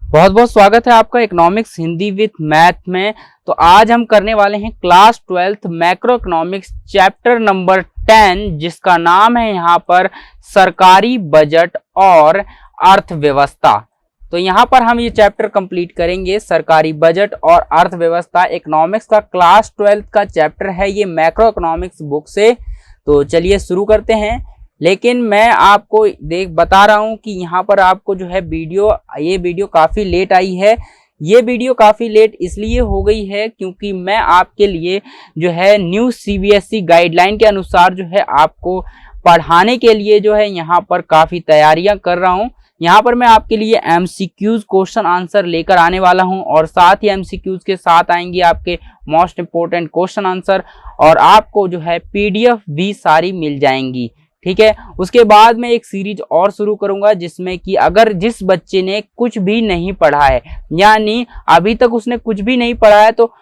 बहुत बहुत स्वागत है आपका इकोनॉमिक्स हिंदी विद मैथ में। तो आज हम करने वाले हैं class 12th macro economics chapter number 10, जिसका नाम है यहाँ पर सरकारी बजट और अर्थव्यवस्था। तो यहाँ पर हम ये चैप्टर कंप्लीट करेंगे, सरकारी बजट और अर्थव्यवस्था। इकोनॉमिक्स का क्लास 12th का चैप्टर है ये मैक्रो इकोनॉमिक्स बुक से। तो चलिए शुरू करते हैं। लेकिन मैं आपको बता रहा हूं कि यहाँ पर आपको जो है ये वीडियो काफ़ी लेट आई है। ये वीडियो काफ़ी लेट इसलिए हो गई है क्योंकि मैं आपके लिए जो है न्यू सीबीएसई गाइडलाइन के अनुसार जो है आपको पढ़ाने के लिए जो है यहाँ पर काफ़ी तैयारियां कर रहा हूँ। यहाँ पर मैं आपके लिए एमसीक्यूज क्वेश्चन आंसर लेकर आने वाला हूँ और साथ ही एमसीक्यूज के साथ आएंगे आपके मोस्ट इंपोर्टेंट क्वेश्चन आंसर, और आपको जो है पीडीएफ भी सारी मिल जाएंगी। ठीक है, उसके बाद मैं एक सीरीज और शुरू करूंगा जिसमें कि अगर जिस बच्चे ने कुछ भी नहीं पढ़ा है, यानी अभी तक उसने कुछ भी नहीं पढ़ा है, तो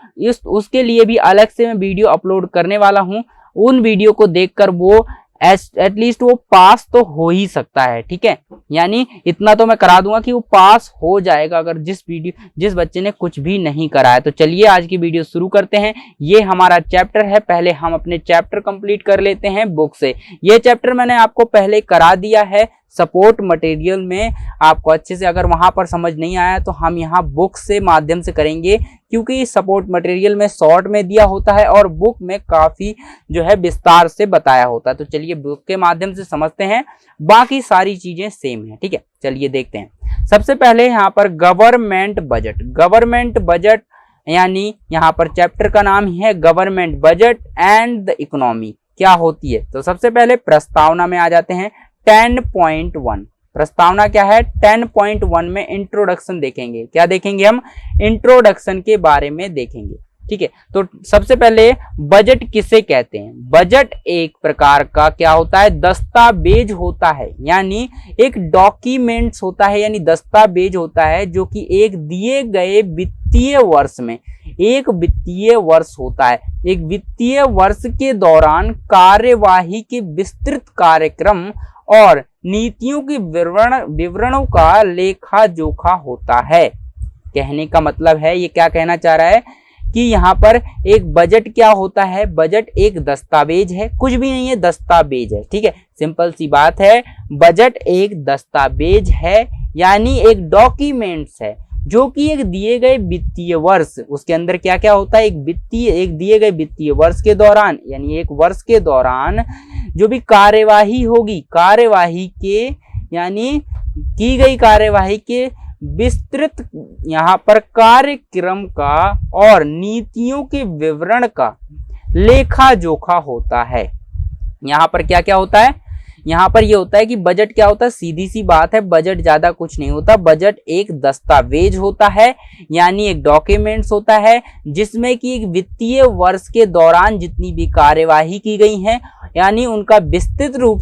उसके लिए भी अलग से मैं वीडियो अपलोड करने वाला हूं। उन वीडियो को देखकर वो एटलीस्ट वो पास तो हो ही सकता है। ठीक है, यानी इतना तो मैं करा दूंगा कि वो पास हो जाएगा अगर जिस बच्चे ने कुछ भी नहीं करा है। तो चलिए आज की वीडियो शुरू करते हैं। ये हमारा चैप्टर है, पहले हम अपने चैप्टर कंप्लीट कर लेते हैं बुक से। ये चैप्टर मैंने आपको पहले करा दिया है सपोर्ट मटेरियल में। आपको अच्छे से अगर वहां पर समझ नहीं आया तो हम यहाँ बुक से माध्यम से करेंगे, क्योंकि सपोर्ट मटेरियल में शॉर्ट में दिया होता है और बुक में काफी जो है विस्तार से बताया होता है। तो चलिए बुक के माध्यम से समझते हैं, बाकी सारी चीजें सेम है। ठीक है, चलिए देखते हैं। सबसे पहले यहाँ पर गवर्नमेंट बजट। गवर्नमेंट बजट यानी यहाँ पर चैप्टर का नाम है government budget and the economy क्या होती है। तो सबसे पहले प्रस्तावना में आ जाते हैं। 10.1 प्रस्तावना क्या है। 10.1 में इंट्रोडक्शन देखेंगे। क्या देखेंगे हम? इंट्रोडक्शन के बारे में देखेंगे। ठीक है, तो सबसे पहले बजट किसे कहते हैं? बजट एक प्रकार का क्या होता है? दस्तावेज होता है, यानी एक डॉक्यूमेंट्स होता है, यानी दस्तावेज होता है जो कि एक दिए गए वित्तीय वर्ष में, एक वित्तीय वर्ष होता है, एक वित्तीय वर्ष के दौरान कार्यवाही के विस्तृत कार्यक्रम और नीतियों की विवरणों का लेखा जोखा होता है। कहने का मतलब है, ये क्या कहना चाह रहा है कि यहाँ पर एक बजट क्या होता है? बजट एक दस्तावेज है, कुछ भी नहीं है, दस्तावेज है। ठीक है, सिंपल सी बात है। बजट एक दस्तावेज है, यानी एक डॉक्यूमेंट्स है जो कि एक दिए गए वित्तीय वर्ष, उसके अंदर क्या क्या होता है? एक दिए गए वित्तीय वर्ष के दौरान, यानी एक वर्ष के दौरान जो भी कार्यवाही होगी, कार्यवाही के यानी की गई कार्यवाही के विस्तृत यहाँ पर कार्यक्रम का और नीतियों के विवरण का लेखा जोखा होता है। यहाँ पर क्या क्या होता है? यहाँ पर यह होता है कि बजट क्या होता है? सीधी सी बात है, बजट ज्यादा कुछ नहीं होता। बजट एक दस्तावेज होता है, यानी एक डॉक्यूमेंट्स होता है जिसमें कि एक वित्तीय वर्ष के दौरान जितनी भी कार्यवाही की गई है, यानी उनका विस्तृत रूप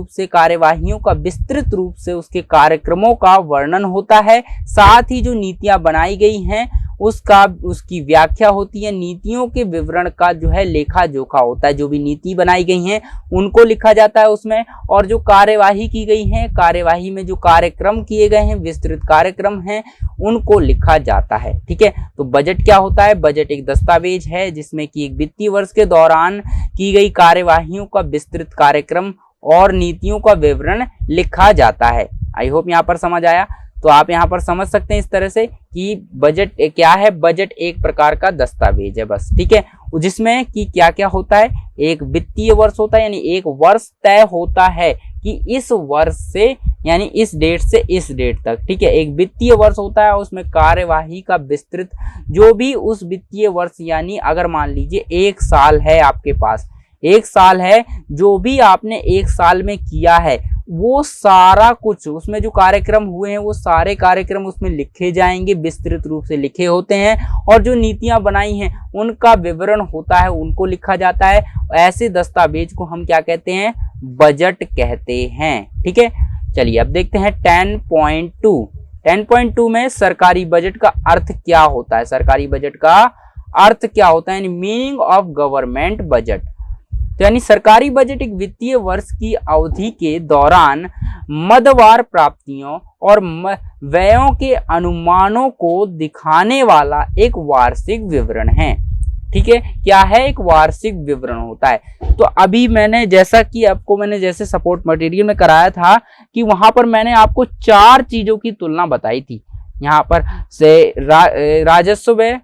से कार्यवाहियों का विस्तृत रूप से उसके कार्यक्रमों का वर्णन होता है। साथ ही जो नीतियां बनाई गई हैं उसकी व्याख्या होती है। नीतियों के विवरण का जो है लेखा जोखा होता है। जो भी नीति बनाई गई हैं उनको लिखा जाता है उसमें, और जो कार्यवाही की गई है, कार्यवाही में जो कार्यक्रम किए गए हैं, विस्तृत कार्यक्रम हैं, उनको लिखा जाता है। ठीक है, तो बजट क्या होता है? बजट एक दस्तावेज है जिसमें कि एक वित्तीय वर्ष के दौरान की गई कार्यवाहियों का विस्तृत कार्यक्रम और नीतियों का विवरण लिखा जाता है। आई होप यहाँ पर समझ आया। तो आप यहाँ पर समझ सकते हैं इस तरह से कि बजट क्या है। बजट एक प्रकार का दस्तावेज है बस। ठीक है, जिसमें कि क्या क्या होता है? एक वित्तीय वर्ष होता है, यानी एक वर्ष तय होता है कि इस वर्ष से, यानी इस डेट से इस डेट तक। ठीक है, एक वित्तीय वर्ष होता है, उसमें कार्यवाही का विस्तृत जो भी उस वित्तीय वर्ष, यानी अगर मान लीजिए एक साल है आपके पास, एक साल है, जो भी आपने एक साल में किया है वो सारा कुछ उसमें जो कार्यक्रम हुए हैं वो सारे कार्यक्रम उसमें लिखे जाएंगे, विस्तृत रूप से लिखे होते हैं, और जो नीतियां बनाई हैं उनका विवरण होता है, उनको लिखा जाता है। ऐसे दस्तावेज को हम क्या कहते हैं? बजट कहते हैं। ठीक है, चलिए अब देखते हैं 10.2। 10.2 में सरकारी बजट का अर्थ क्या होता है? सरकारी बजट का अर्थ क्या होता है, यानी मीनिंग ऑफ गवर्नमेंट बजट। तो यानी सरकारी बजट एक वित्तीय वर्ष की अवधि के दौरान मदवार प्राप्तियों और व्ययों के अनुमानों को दिखाने वाला एक वार्षिक विवरण है। ठीक है, क्या है? एक वार्षिक विवरण होता है। तो अभी मैंने जैसा कि आपको मैंने जैसे सपोर्ट मटेरियल में कराया था कि वहां पर मैंने आपको 4 चीजों की तुलना बताई थी। यहाँ पर से राजस्व व्यय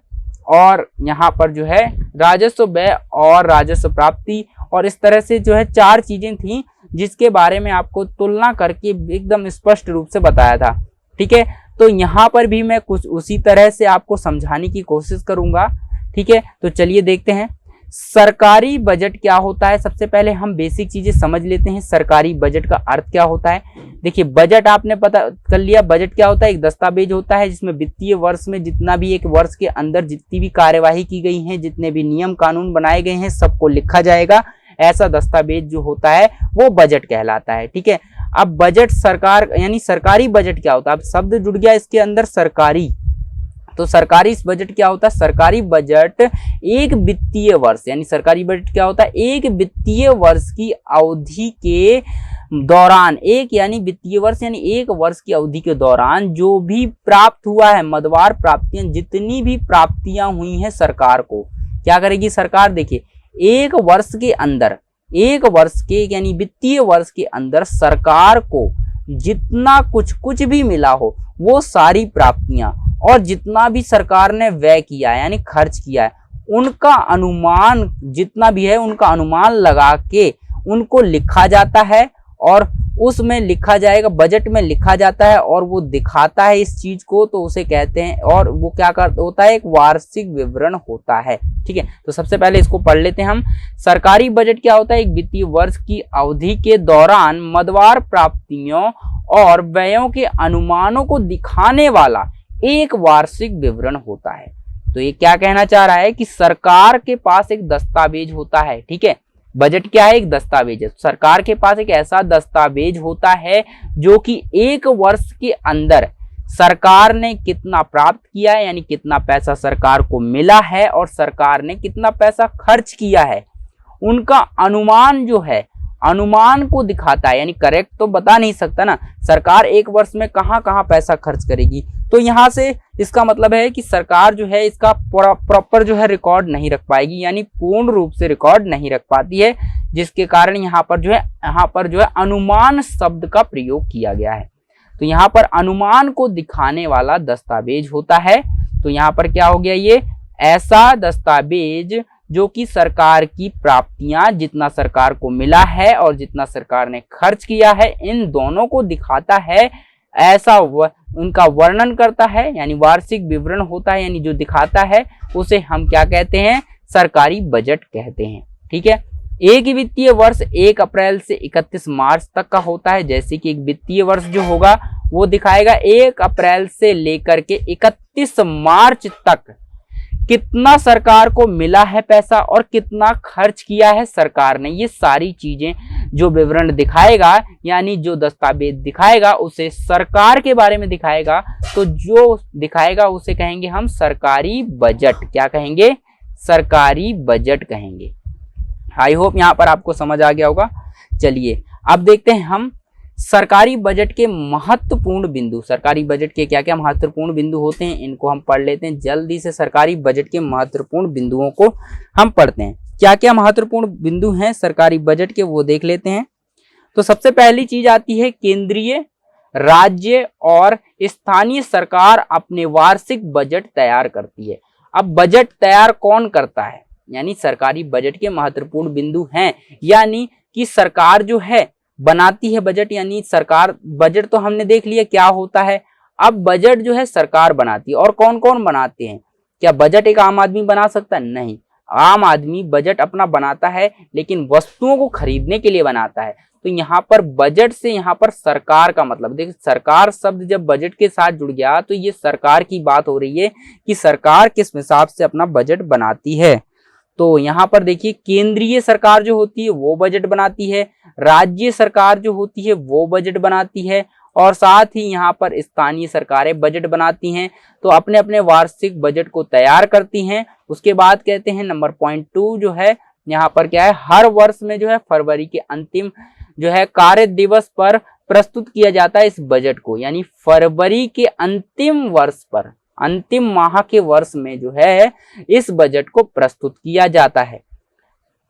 और यहाँ पर जो है राजस्व व्यय और राजस्व प्राप्ति, और इस तरह से जो है 4 चीजें थी जिसके बारे में आपको तुलना करके एकदम स्पष्ट रूप से बताया था। ठीक है, तो यहाँ पर भी मैं कुछ उसी तरह से आपको समझाने की कोशिश करूंगा। ठीक है, तो चलिए देखते हैं सरकारी बजट क्या होता है। सबसे पहले हम बेसिक चीजें समझ लेते हैं। सरकारी बजट का अर्थ क्या होता है? देखिए, बजट आपने पता कर लिया। बजट क्या होता है? एक दस्तावेज होता है जिसमें वित्तीय वर्ष में जितना भी एक वर्ष के अंदर जितनी भी कार्यवाही की गई है, जितने भी नियम कानून बनाए गए हैं, सबको लिखा जाएगा। ऐसा दस्तावेज जो होता है वो बजट कहलाता है। ठीक है, अब बजट सरकार यानी सरकारी बजट क्या होता है? अब शब्द जुड़ गया इसके अंदर सरकारी, तो सरकारी बजट क्या होता है? सरकारी बजट एक वित्तीय वर्ष यानी सरकारी बजट क्या होता है? एक वित्तीय वर्ष की अवधि के दौरान, एक यानी वित्तीय वर्ष यानी एक वर्ष की अवधि के दौरान जो भी प्राप्त हुआ है, मदवार प्राप्तियां, जितनी भी प्राप्तियां हुई हैं सरकार को क्या करेगी सरकार? देखिए, एक वर्ष के अंदर, एक वर्ष के यानी वित्तीय वर्ष के अंदर सरकार को जितना कुछ भी मिला हो वो सारी प्राप्तियां और जितना भी सरकार ने व्यय किया है यानी खर्च किया है, उनका अनुमान जितना भी है उनका अनुमान लगा के उनको लिखा जाता है और उसमें लिखा जाएगा, बजट में लिखा जाता है और वो दिखाता है इस चीज को, तो उसे कहते हैं, और वो क्या होता है? एक वार्षिक विवरण होता है। ठीक है, तो सबसे पहले इसको पढ़ लेते हैं हम। सरकारी बजट क्या होता है? एक वित्तीय वर्ष की अवधि के दौरान मदवार प्राप्तियों और व्ययों के अनुमानों को दिखाने वाला एक वार्षिक विवरण होता है। तो ये क्या कहना चाह रहा है कि सरकार के पास एक दस्तावेज होता है। ठीक है, बजट क्या है? एक दस्तावेज है। सरकार के पास एक ऐसा दस्तावेज होता है जो कि एक वर्ष के अंदर सरकार ने कितना प्राप्त किया है यानी कितना पैसा सरकार को मिला है और सरकार ने कितना पैसा खर्च किया है, उनका अनुमान जो है, अनुमान को दिखाता है। यानी करेक्ट तो बता नहीं सकता ना सरकार एक वर्ष में कहां कहां पैसा खर्च करेगी, तो यहां से इसका मतलब है कि सरकार जो है इसका प्रॉपर जो है रिकॉर्ड नहीं रख पाएगी, यानी पूर्ण रूप से रिकॉर्ड नहीं रख पाती है, जिसके कारण यहाँ पर जो है अनुमान शब्द का प्रयोग किया गया है। तो यहाँ पर अनुमान को दिखाने वाला दस्तावेज होता है। तो यहाँ पर क्या हो गया? ये ऐसा दस्तावेज जो कि सरकार की प्राप्तियां, जितना सरकार को मिला है और जितना सरकार ने खर्च किया है, इन दोनों को दिखाता है, ऐसा उनका वर्णन करता है, यानी वार्षिक विवरण होता है, यानी जो दिखाता है उसे हम क्या कहते हैं? सरकारी बजट कहते हैं। ठीक है, एक वित्तीय वर्ष 1 अप्रैल से 31 मार्च तक का होता है। जैसे कि एक वित्तीय वर्ष जो होगा वो दिखाएगा 1 अप्रैल से लेकर के 31 मार्च तक कितना सरकार को मिला है पैसा और कितना खर्च किया है सरकार ने। ये सारी चीजें जो विवरण दिखाएगा यानी जो दस्तावेज दिखाएगा उसे सरकार के बारे में दिखाएगा, तो जो दिखाएगा उसे कहेंगे हम सरकारी बजट। क्या कहेंगे? सरकारी बजट कहेंगे। आई होप यहाँ पर आपको समझ आ गया होगा। चलिए अब देखते हैं हम सरकारी बजट के महत्वपूर्ण बिंदु। सरकारी बजट के क्या क्या महत्वपूर्ण बिंदु होते हैं इनको हम पढ़ लेते हैं जल्दी से। सरकारी बजट के महत्वपूर्ण बिंदुओं को हम पढ़ते हैं। क्या क्या महत्वपूर्ण बिंदु हैं सरकारी बजट के वो देख लेते हैं। तो सबसे पहली चीज आती है केंद्रीय, राज्य और स्थानीय सरकार अपने वार्षिक बजट तैयार करती है। अब बजट तैयार कौन करता है? यानी सरकारी बजट के महत्वपूर्ण बिंदु हैं, यानी कि सरकार जो है बनाती है बजट। यानी सरकार, बजट तो हमने देख लिया क्या होता है, अब बजट जो है सरकार बनाती है। और कौन कौन बनाते हैं? क्या बजट एक आम आदमी बना सकता है? नहीं, आम आदमी बजट अपना बनाता है लेकिन वस्तुओं को खरीदने के लिए बनाता है। तो यहाँ पर बजट से यहाँ पर सरकार का मतलब, देखिए सरकार शब्द जब बजट के साथ जुड़ गया तो ये सरकार की बात हो रही है कि सरकार किस हिसाब से अपना बजट बनाती है। तो यहाँ पर देखिए केंद्रीय सरकार जो होती है वो बजट बनाती है, राज्य सरकार जो होती है वो बजट बनाती है, और साथ ही यहाँ पर स्थानीय सरकारें बजट बनाती हैं। तो अपने अपने वार्षिक बजट को तैयार करती हैं। उसके बाद कहते हैं नंबर पॉइंट 2 जो है यहाँ पर क्या है, हर वर्ष में जो है फरवरी के अंतिम जो है कार्य दिवस पर प्रस्तुत किया जाता है इस बजट को, यानी फरवरी के अंतिम वर्ष पर, अंतिम माह के वर्ष में जो है इस बजट को प्रस्तुत किया जाता है।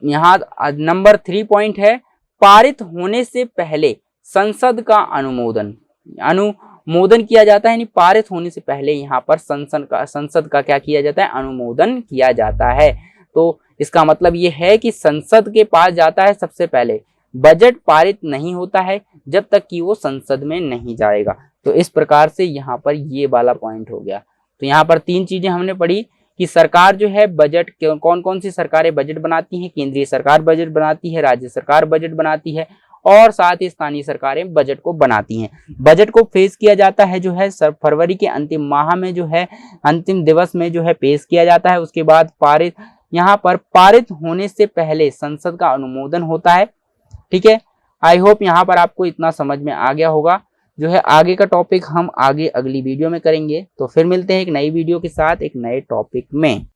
यहाँ नंबर 3 पॉइंट है, पारित होने से पहले संसद का अनुमोदन किया जाता है, यानी पारित होने से पहले यहाँ पर संसद का क्या किया जाता है, अनुमोदन किया जाता है। तो इसका मतलब ये है कि संसद के पास जाता है सबसे पहले, बजट पारित नहीं होता है जब तक कि वो संसद में नहीं जाएगा। तो इस प्रकार से यहाँ पर ये वाला पॉइंट हो गया। तो यहाँ पर 3 चीजें हमने पढ़ी कि सरकार जो है बजट, कौन कौन सी सरकारें बजट बनाती हैं, केंद्रीय सरकार बजट बनाती है, राज्य सरकार बजट बनाती है और साथ ही स्थानीय सरकारें बजट को बनाती हैं। बजट को पेश किया जाता है जो है फरवरी के अंतिम माह में जो है, अंतिम दिवस में जो है पेश किया जाता है। उसके बाद यहाँ पर पारित होने से पहले संसद का अनुमोदन होता है। ठीक है, आई होप यहाँ पर आपको इतना समझ में आ गया होगा। जो है आगे का टॉपिक हम आगे अगली वीडियो में करेंगे। तो फिर मिलते हैं एक नई वीडियो के साथ एक नए टॉपिक में।